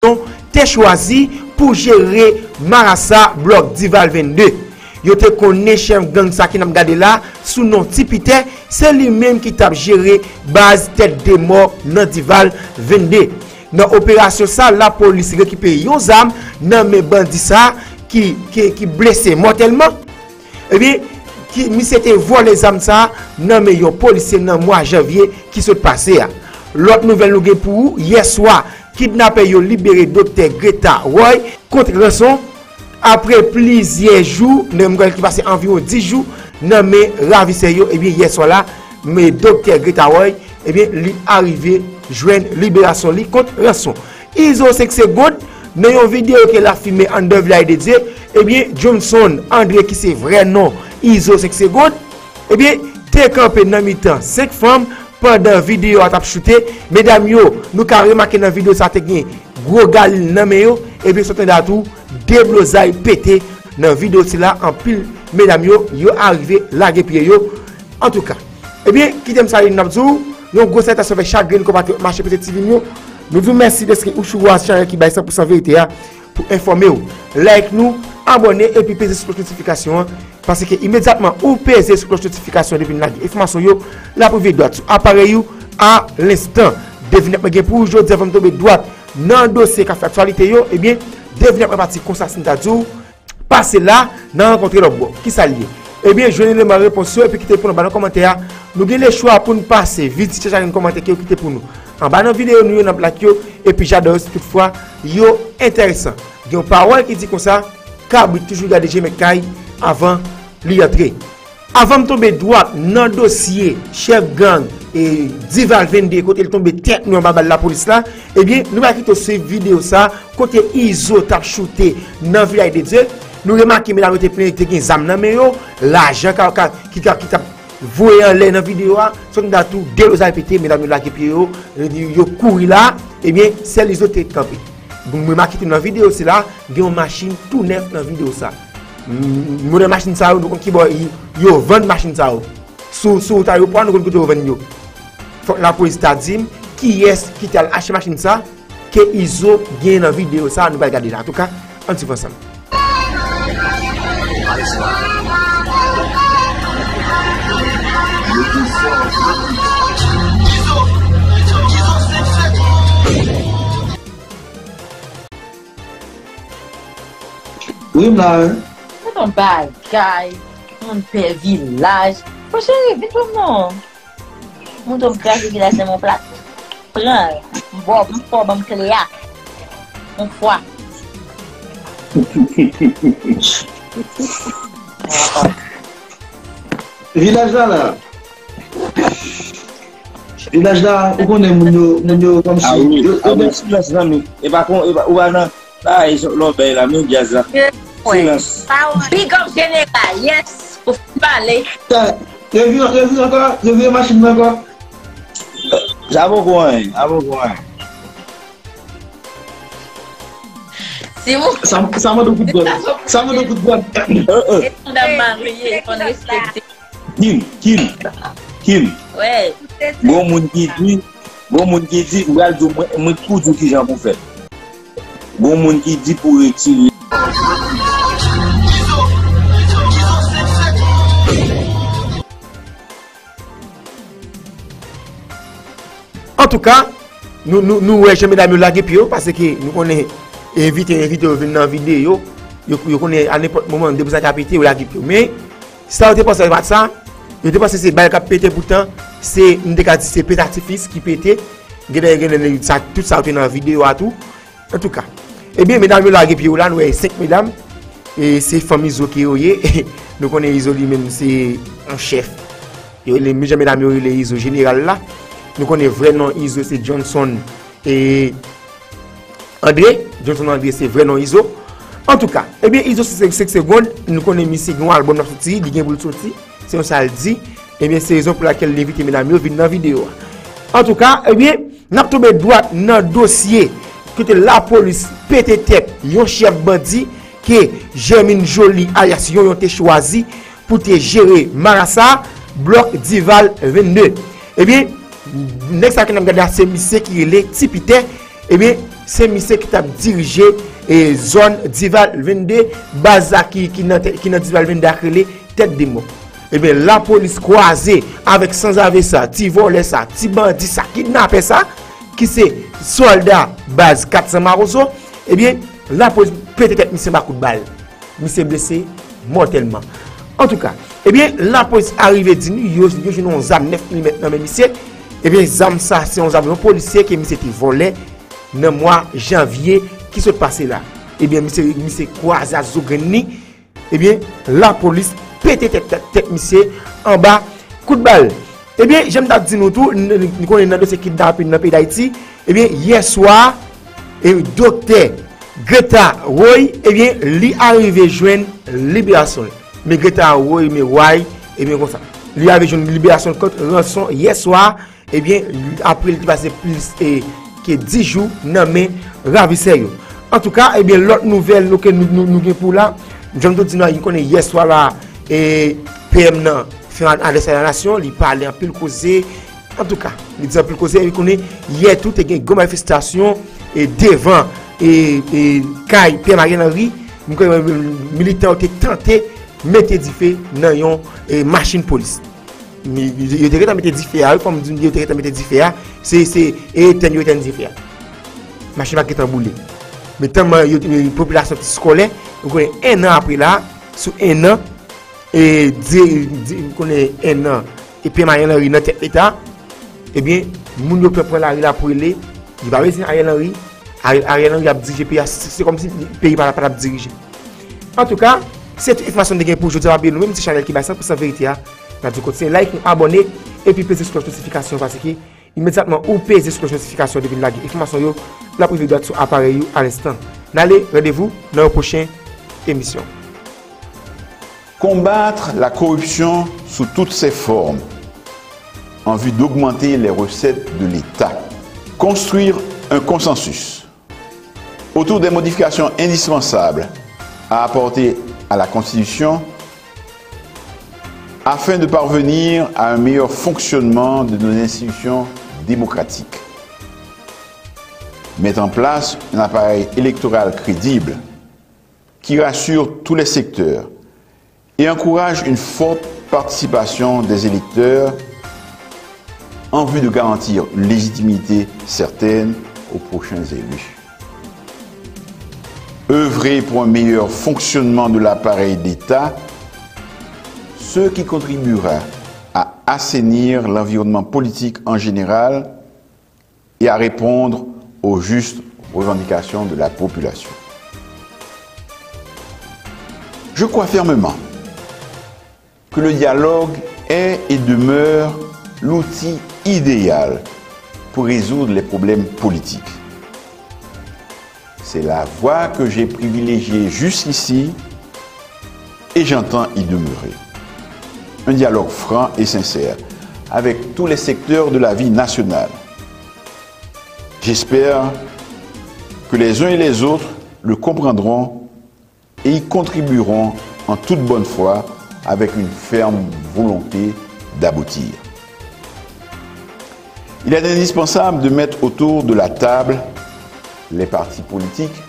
te choisi pour gérer Marassa bloc Dival 22. Yo te connaît chef gang ça qui n'a regardé là sous nom Tipite, c'est lui-même qui t'a géré base tête de mort dans Dival 22. Dans opération ça, la police récupère yon zam nan mes bandits ça qui blessé mortellement. Eh bien qui mi c'était volé zam ça nan mes yon policier dans mois janvier qui se passé. L'autre nouvelle nous pour hier soir, kidnappé yo libéré docteur Greta Roy contre rançon après plusieurs jours, qui passé environ 10 jours, nan mes ravissé yo et bien hier soir là, mais docteur Greta Roy et bien li arrivé joindre libération li contre rançon. ISO 5 secondes dans une vidéo que la filmé en devant de Dieu, et bien Johnson André qui c'est vrai nom ISO 5 secondes, et bien t'es campé dans mi-temps 5 femmes pendant vidéo a t'a shooté. Mesdames yo, nous ka remarqué dans vidéo ça te gen gros gal nan men yo, et bien sortant d'atout déblosay pété dans vidéo ti là en pile. Mesdames yo arrivé laguer pied yo. En tout cas, et bien qui t'aime ça n'abdou yon gros salutation avec chagrin compatriote marché peut-être TV nous vous merci d'être Ouchoua channel qui bail 100% vérité pour informer vous. Like nous, abonner et puis peser sur la notification parce que immédiatement ou peser sur la notification depuis la information yo la pour vidéo appareil you à l'instant. Devinez pas pour aujourd'hui avant tomber droite dans dossier café actualité yo, et bien devinez pas parti comme ça c'est-à-dire passer là dans rencontrer le bon qui s'allie. Eh bien, je vais ma réponse et puis quitter pour nous dans les commentaires. Nous avons le choix pour nous passer vite si vous avez un commentaire qui quitter pour nous. En bas dans la vidéo, nous avons la et puis j'adore toutefois, yo intéressant. Il y a une parole qui dit comme ça, Kabri toujours garder Jemekai avant l'entrée. Avant de tomber droit dans le dossier chef gang et Dival 22 côté il tombe tête nous en bas de la police là, eh bien, nous allons quitter cette vidéo ça côté ISO t'a shooté dans village de Dieu. Nous remarquons que nous avons des zam nan men yo, l'argent qui t'a voyé en l'air dans la vidéo, sont dans tout délosé pété, mesdames là qui yo couru là, et bien c'est les autres campé. Vous remarquez dans la vidéo c'est là, il y a une machine tout neuf dans la vidéo ça. Nous la machine ça donc qui yo vend machine ça. Sous ta yo prend nous ko vend yo. La police t'a dit qui est qui t'a acheté machine ça que ISO gagne dans la vidéo ça, nous va regarder là. En tout cas, on s'y va ensemble. Oui, là. C'est un bagage, mon père village. Moi, chérie, vite pour moi. Mon homme crache le village de mon plat. Prends, mon cléa. Mon foie. Village là. Village là, où on est mon comme ça. Ah oui, silence là, et par contre, où va là, ils sont là, la même gaz là. Silence. Big up général, yes, pour parler. Tu vu encore, tu vu machine encore. J'avoue quoi. C'est bon. Ça m'a donné coup de boîte. Ça m'a donné coup de boîte. On a marié, on respecte. Kim. Ouais. Bon moun qui dit, ou al do moi pour dire qui j'en pour faire. Bon moun qui dit pour retirer. En tout cas, nous jamais d'amis laguer pio parce que nous connaît invité venir dans vidéo yo connaît à n'importe moment de besoin capiter ou laguer pio. Mais ça on te pense pas ça, je te pense c'est bail cap péter pourtant c'est une décadie c'est pétatifis qui péter ça tout ça dans la vidéo à tout. En tout cas, eh bien mesdames yo laguer pio là nous 5 mesdames et c'est famille Iso qui yoyé nous connaît Iso lui-même c'est un chef. Et les mesdames yo les Iso général là. Nous connaissons vrai nom ISO, c'est Johnson et André. Johnson André, c'est vrai nom ISO. En tout cas, eh bien, ISO 5 secondes, nous connaissons un album dans sorti, il vient pour sortir. C'est ça le dit. Eh bien, c'est la raison pour laquelle l'invité mesdames viennent dans la vidéo. En tout cas, eh bien, nous avons tombé droit dans le dossier que la police pète tête, un chef bandit que Germaine Jolie alias yon te choisi pour te gérer Marassa, bloc Dival 22. Eh bien, next time que nous regardons c'est monsieur qui est Tipite, eh bien c'est monsieur qui t'a dirigé et zone Dival 22 base qui dans Dival 22 acrélé tête de mort. Et bien la police croisée avec sans avec ça, ti volé ça, ti bandit ça, kidnappé ça, qui c'est soldat base 400 Maroso, et bien la police peut-être monsieur m'a coup de balle. Monsieur blessé mortellement. En tout cas, et bien la police arrivée dit nous yo une zam 9 mm dans monsieur. Et bien zam ça c'est un zam policier qui monsieur était volé dans mois janvier qui se passé là. Et bien monsieur croisé à Zogani. Et bien la police pété tête monsieur en bas coup de balle. Et bien j'aime dire nous tout nous connaissons dans dossier kidnapping dans le pays d'Haïti. Et bien hier soir et docteur Greta Roy et bien lui arrivé joindre libération. Mais Greta Roy mais why et bien comme ça. Lui avait joindre libération contre rançon hier soir et bien après il passé plus que 10 jours nommé ravisseur. En tout cas et bien l'autre nouvelle que nous pour là, j'aime tout dire nous connaît hier soir là et PM nan fait adresse à la nation, il parlait un peu causé. En tout cas, il dit un peu causé, il connaît hier tout est une grande manifestation et devant et Kai Pierre Mariel Henry, militaires ont tenté mettre du feu dans une machine police. Il était mettre du feu, comme il était mettre du feu, c'est éteindre du feu. Machine va être boulée. Mais tellement la population scolaire, on connaît un an après là, sur un an et on connaît un an et Pierre Mariel Henry dans tête l'état, eh bien, moun yo peut prendre la rue là pour aller, il va venir Ariel Henry. Ariel Henry a dirigé le pays, c'est comme si le pays n'a pas dirigé. En tout cas, cette information de gain pour aujourd'hui, on va nous même petit channel qui va 100% vérité. Dans du côté, like, abonner et puis peser sur la notification parce que immédiatement ou peser sur la notification depuis la information, la privée doit sur appareil à l'instant. Allez, rendez-vous dans la prochaine émission. Combattre la corruption sous toutes ses formes en vue d'augmenter les recettes de l'État. Construire un consensus autour des modifications indispensables à apporter à la Constitution afin de parvenir à un meilleur fonctionnement de nos institutions démocratiques. Mettre en place un appareil électoral crédible qui rassure tous les secteurs et encourage une forte participation des électeurs en vue de garantir une légitimité certaine aux prochains élus. Œuvrer pour un meilleur fonctionnement de l'appareil d'État, ce qui contribuera à assainir l'environnement politique en général et à répondre aux justes revendications de la population. Je crois fermement que le dialogue est et demeure l'outil idéal pour résoudre les problèmes politiques. C'est la voie que j'ai privilégiée jusqu'ici et j'entends y demeurer. Un dialogue franc et sincère avec tous les secteurs de la vie nationale. J'espère que les uns et les autres le comprendront et y contribueront en toute bonne foi avec une ferme volonté d'aboutir. Il est indispensable de mettre autour de la table les partis politiques,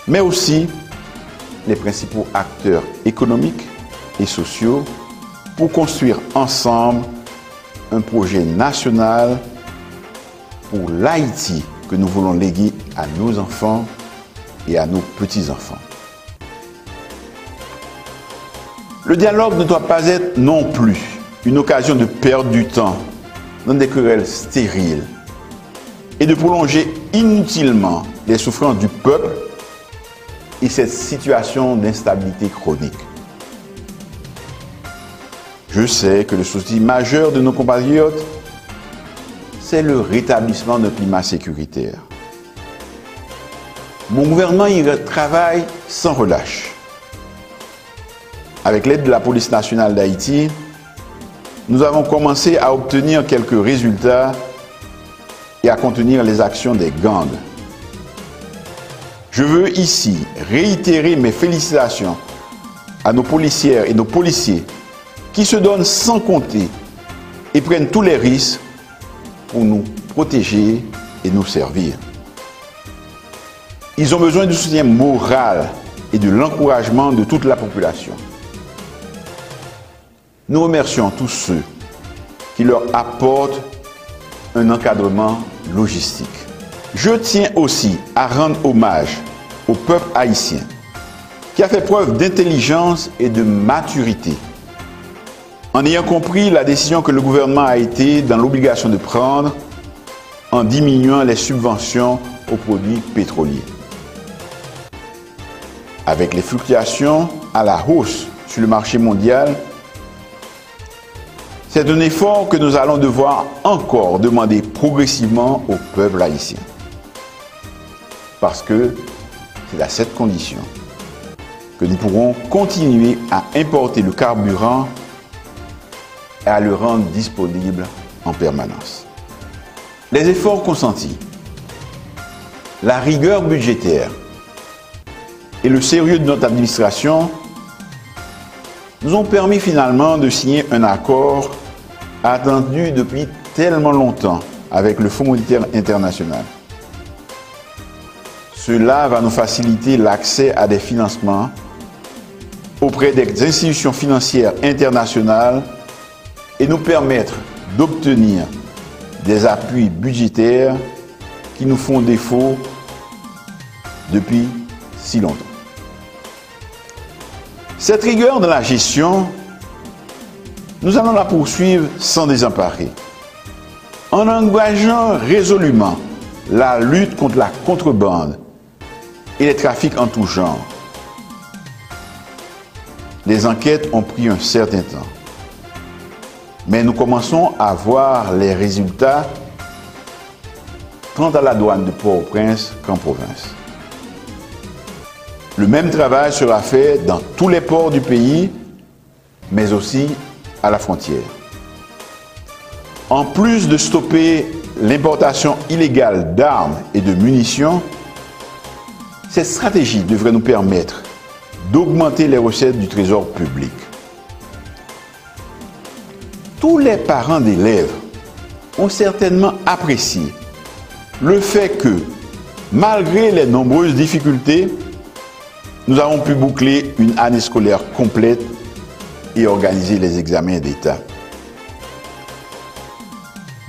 mais aussi les principaux acteurs économiques et sociaux pour construire ensemble un projet national pour l'Haïti que nous voulons léguer à nos enfants et à nos petits-enfants. Le dialogue ne doit pas être non plus une occasion de perdre du temps dans des querelles stériles et de prolonger inutilement les souffrances du peuple et cette situation d'instabilité chronique. Je sais que le souci majeur de nos compatriotes, c'est le rétablissement d'un climat sécuritaire. Mon gouvernement y travaille sans relâche. Avec l'aide de la police nationale d'Haïti, nous avons commencé à obtenir quelques résultats et à contenir les actions des gangs. Je veux ici réitérer mes félicitations à nos policières et nos policiers qui se donnent sans compter et prennent tous les risques pour nous protéger et nous servir. Ils ont besoin du soutien moral et de l'encouragement de toute la population. Nous remercions tous ceux qui leur apportent un encadrement logistique. Je tiens aussi à rendre hommage au peuple haïtien qui a fait preuve d'intelligence et de maturité en ayant compris la décision que le gouvernement a été dans l'obligation de prendre en diminuant les subventions aux produits pétroliers. Avec les fluctuations à la hausse sur le marché mondial, c'est un effort que nous allons devoir encore demander progressivement au peuple haïtien. Parce que c'est à cette condition que nous pourrons continuer à importer le carburant et à le rendre disponible en permanence. Les efforts consentis, la rigueur budgétaire et le sérieux de notre administration nous ont permis finalement de signer un accord attendu depuis tellement longtemps avec le Fonds monétaire international. Cela va nous faciliter l'accès à des financements auprès des institutions financières internationales et nous permettre d'obtenir des appuis budgétaires qui nous font défaut depuis si longtemps. Cette rigueur dans la gestion, nous allons la poursuivre sans désemparer, en engageant résolument la lutte contre la contrebande et les trafics en tout genre. Les enquêtes ont pris un certain temps, mais nous commençons à voir les résultats tant à la douane de Port-au-Prince qu'en province. Le même travail sera fait dans tous les ports du pays, mais aussi à la frontière. En plus de stopper l'importation illégale d'armes et de munitions, cette stratégie devrait nous permettre d'augmenter les recettes du trésor public. Tous les parents d'élèves ont certainement apprécié le fait que, malgré les nombreuses difficultés, nous avons pu boucler une année scolaire complète et organiser les examens d'État.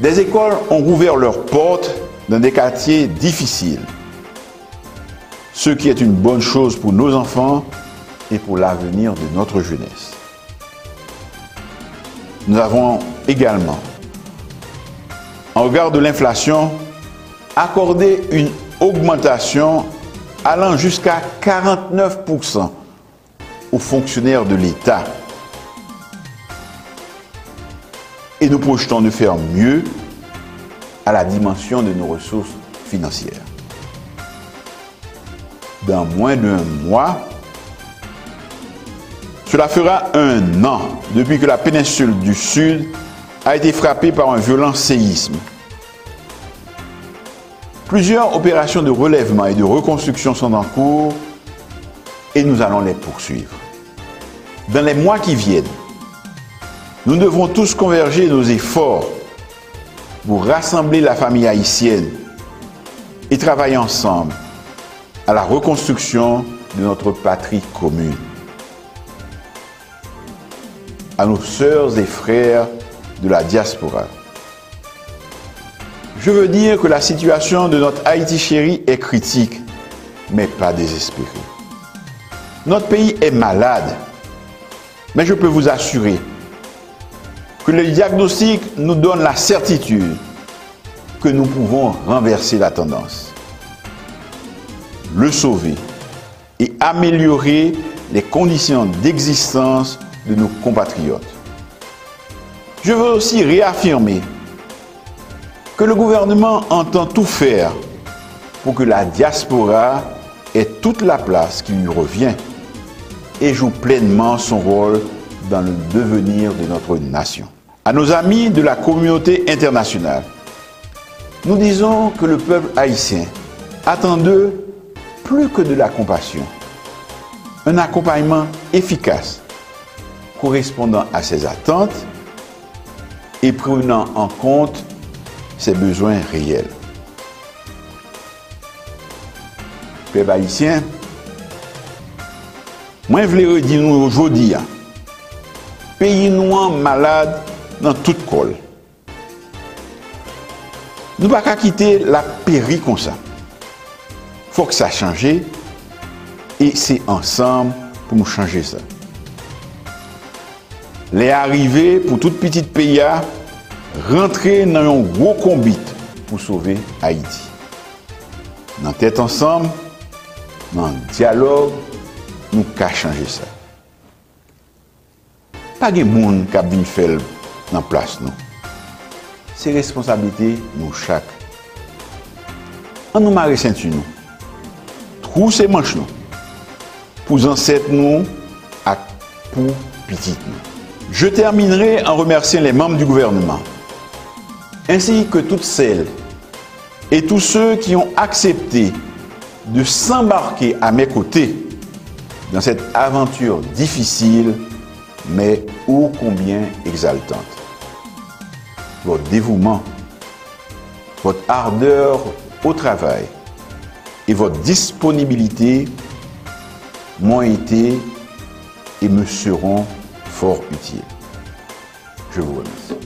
Des écoles ont rouvert leurs portes dans des quartiers difficiles, ce qui est une bonne chose pour nos enfants et pour l'avenir de notre jeunesse. Nous avons également, en regard de l'inflation, accordé une augmentation allant jusqu'à 49% aux fonctionnaires de l'État. Et nous projetons de faire mieux à la dimension de nos ressources financières. Dans moins d'un mois, cela fera 1 an depuis que la péninsule du Sud a été frappée par un violent séisme. Plusieurs opérations de relèvement et de reconstruction sont en cours et nous allons les poursuivre. Dans les mois qui viennent, nous devrons tous converger nos efforts pour rassembler la famille haïtienne et travailler ensemble à la reconstruction de notre patrie commune. À nos sœurs et frères de la diaspora, je veux dire que la situation de notre Haïti chéri est critique, mais pas désespérée. Notre pays est malade, mais je peux vous assurer que le diagnostic nous donne la certitude que nous pouvons renverser la tendance, le sauver et améliorer les conditions d'existence de nos compatriotes. Je veux aussi réaffirmer que le gouvernement entend tout faire pour que la diaspora ait toute la place qui lui revient et joue pleinement son rôle dans le devenir de notre nation. À nos amis de la communauté internationale, nous disons que le peuple haïtien attend d'eux plus que de la compassion, un accompagnement efficace correspondant à ses attentes et prenant en compte ses besoins réels. peuple haïtien, moi je voulais dire nous aujourd'hui, pays nous malade dans toute colle. Nous ne pouvons pas quitter la péri comme ça. Il faut que ça change et c'est ensemble pour nous changer ça. Les arrivées pour tout petit pays à rentrer dans un gros combat pour sauver Haïti. Dans tête ensemble, dans le dialogue, nous pouvons changer ça. Pas de monde qui a bien fait dans place nous. C'est responsabilité nous chaque. On nous marre ceinture nous. Trousser manche nous. Pour ancêtres nous et pour petit nous. Je terminerai en remerciant les membres du gouvernement, ainsi que toutes celles et tous ceux qui ont accepté de s'embarquer à mes côtés dans cette aventure difficile, mais ô combien exaltante. Votre dévouement, votre ardeur au travail et votre disponibilité m'ont été et me seront fort utiles. Je vous remercie.